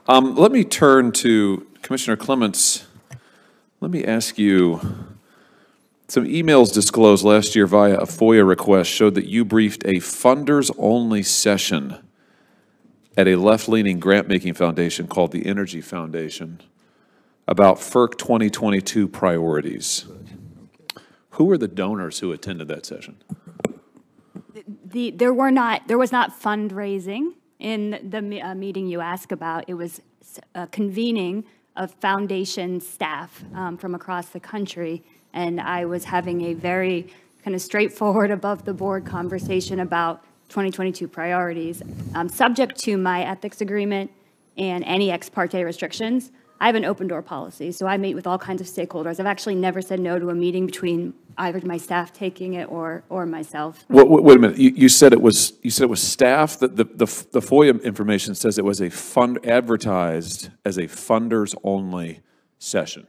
Let me turn to Commissioner Clements. Let me ask you, some emails disclosed last year via a FOIA request showed that you briefed a funders-only session at a left-leaning grant-making foundation called the Energy Foundation about FERC 2022 priorities. Who were the donors who attended that session? There was not fundraising in the meeting you asked about. It was a convening of foundation staff from across the country, and I was having a very kind of straightforward, above-the-board conversation about 2022 priorities. Subject to my ethics agreement and any ex parte restrictions, I have an open-door policy, so I meet with all kinds of stakeholders. I've actually never said no to a meeting between either my staff taking it or myself. Wait a minute. You said it was staff. The FOIA information says it was advertised as a funders-only session.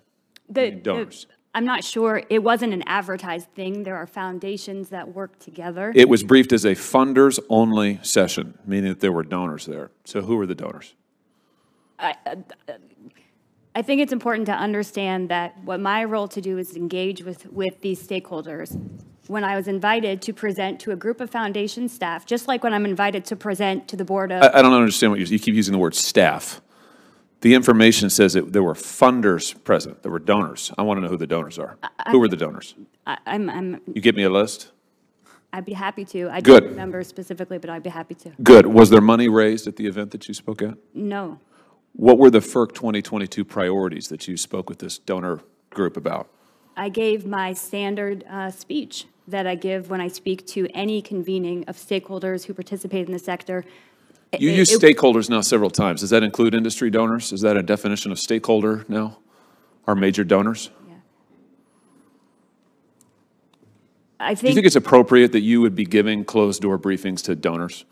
Donors. I'm not sure. It wasn't an advertised thing. There are foundations that work together. It was briefed as a funders-only session, meaning that there were donors there. So who were the donors? I think it's important to understand that what my role to do is engage with these stakeholders. When I was invited to present to a group of foundation staff, just like when I'm invited to present to the board of... I don't understand what you keep using the word staff. The information says that there were funders present. There were donors. I want to know who the donors are. Who were the donors? You give me a list? I'd be happy to. I Good. don't remember specifically, but I'd be happy to. Good. Was there money raised at the event that you spoke at? No. What were the FERC 2022 priorities that you spoke with this donor group about? I gave my standard speech that I give when I speak to any convening of stakeholders who participate in the sector. You use stakeholders now several times. Does that include industry donors? Is that a definition of stakeholder now? Our major donors? Yeah. Do you think it's appropriate that you would be giving closed-door briefings to donors?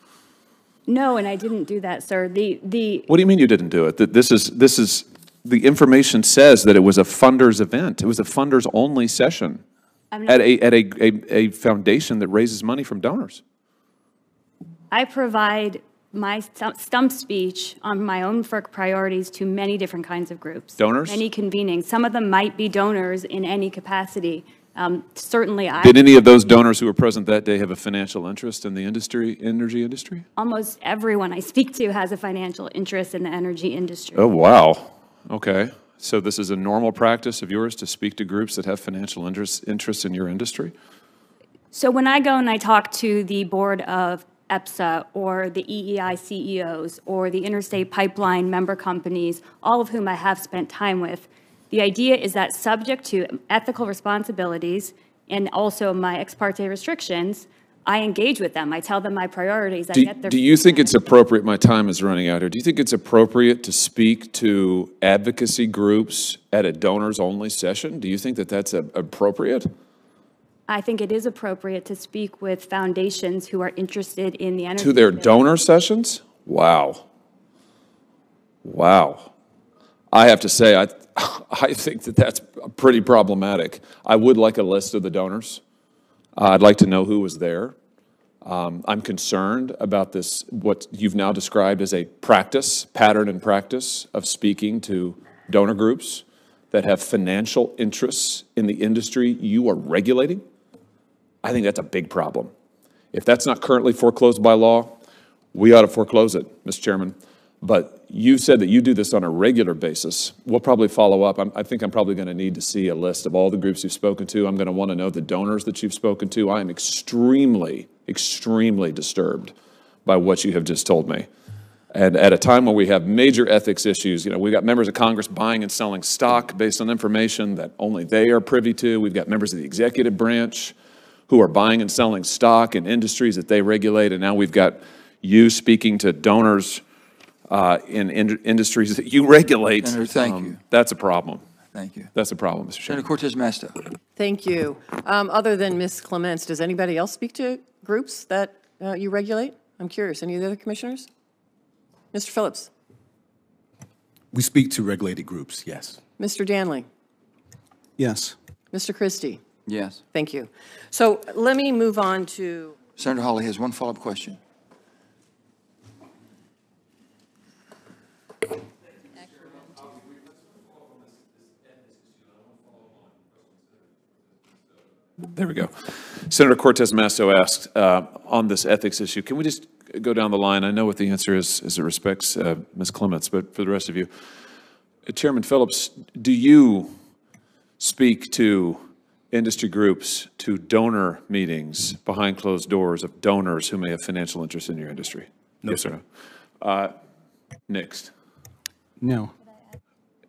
No, and I didn't do that, sir. What do you mean you didn't do it? This is the information says that it was a funders event. It was a funders only session at a foundation that raises money from donors. I provide my stump speech on my own FERC priorities to many different kinds of groups. Donors? Many convenings. Some of them might be donors in any capacity. Certainly, Did any of those donors who were present that day have a financial interest in the energy industry? Almost everyone I speak to has a financial interest in the energy industry. Oh, wow. Okay. So this is a normal practice of yours to speak to groups that have financial interests in your industry? So when I go and I talk to the board of EPSA or the EEI CEOs or the interstate pipeline member companies, all of whom I have spent time with, the idea is that subject to ethical responsibilities and also my ex parte restrictions, I engage with them. I tell them my priorities. Do you think it's appropriate, my time is running out here, do you think it's appropriate to speak to advocacy groups at a donors-only session? Do you think that that's appropriate? I think it is appropriate to speak with foundations who are interested in the energy. To their donor sessions? Wow. Wow. I have to say, I think that that's pretty problematic. I would like a list of the donors. I'd like to know who was there. I'm concerned about this, what you've now described as a pattern and practice of speaking to donor groups that have financial interests in the industry you are regulating. I think that's a big problem. If that's not currently foreclosed by law, we ought to foreclose it, Mr. Chairman. But you said that you do this on a regular basis. We'll probably follow up. I think I'm probably going to need to see a list of all the groups you've spoken to. I'm going to want to know the donors that you've spoken to. I am extremely, extremely disturbed by what you have just told me. And at a time when we have major ethics issues, we've got members of Congress buying and selling stock based on information that only they are privy to. We've got members of the executive branch who are buying and selling stock in industries that they regulate. And now we've got you speaking to donors in industries that you regulate. Senator, thank you. That's a problem. Thank you. That's a problem, Mr. Chairman. Senator Cortez Masto. Thank you. Other than Ms. Clements, does anybody else speak to groups that you regulate? I'm curious. Any of the other commissioners? Mr. Phillips. We speak to regulated groups, yes. Mr. Danley. Yes. Mr. Christie. Yes. Thank you. So let me move on to... Senator Hawley has one follow-up question. There we go. Senator Cortez Masto asked, on this ethics issue, can we just go down the line? I know what the answer is as it respects Ms. Clements, but for the rest of you, Chairman Phillips, do you speak to industry groups, to donor meetings behind closed doors of donors who may have financial interest in your industry? No. Yes or no? Next. No.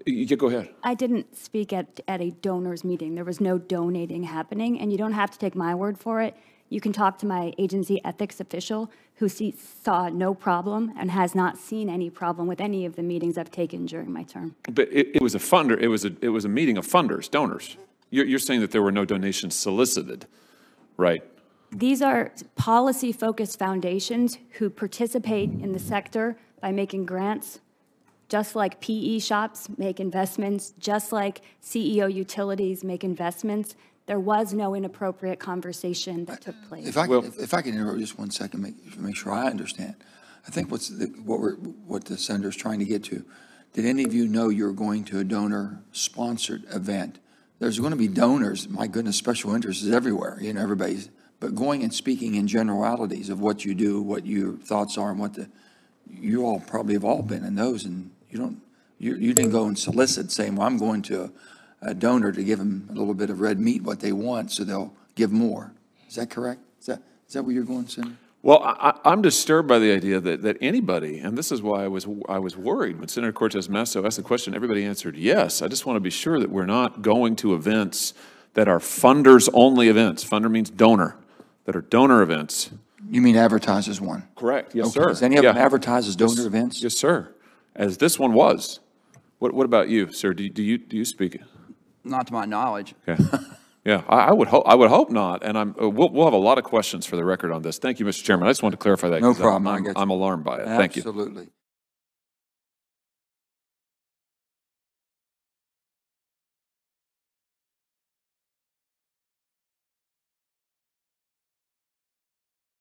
Yeah, go ahead. I didn't speak at a donors meeting. There was no donating happening, and you don't have to take my word for it. You can talk to my agency ethics official who saw no problem and has not seen any problem with any of the meetings I've taken during my term. But it was a funder. It was a meeting of funders, donors. You're saying that there were no donations solicited, right? These are policy-focused foundations who participate in the sector by making grants, just like PE shops make investments, just like CEO utilities make investments. There was no inappropriate conversation that took place. If I can interrupt just 1 second, make sure I understand. I think what the senator's trying to get to. Did any of you know you're going to a donor-sponsored event? There's going to be donors. My goodness, special interests is everywhere. You know, everybody's. But going and speaking in generalities of what you do, what your thoughts are, and what you all probably have all been in those, and you didn't go and solicit saying, well, I'm going to a donor to give them a little bit of red meat, what they want, so they'll give more. Is that correct? Is that where you're going, Senator? Well, I'm disturbed by the idea that anybody, and this is why I was worried when Senator Cortez Masto asked the question, everybody answered yes. I just want to be sure that we're not going to events that are funders-only events. Funder means donor, that are donor events. You mean advertises one? Correct, yes, Okay. sir. Does any of them advertise as donor events? Yes, sir, as this one was. What about you, sir? Do you speak? Not to my knowledge. Okay. Yeah, I would hope not, and we'll have a lot of questions for the record on this. Thank you, Mr. Chairman. I just wanted to clarify that. No 'cause problem. I'm alarmed by it. Thank you. Absolutely.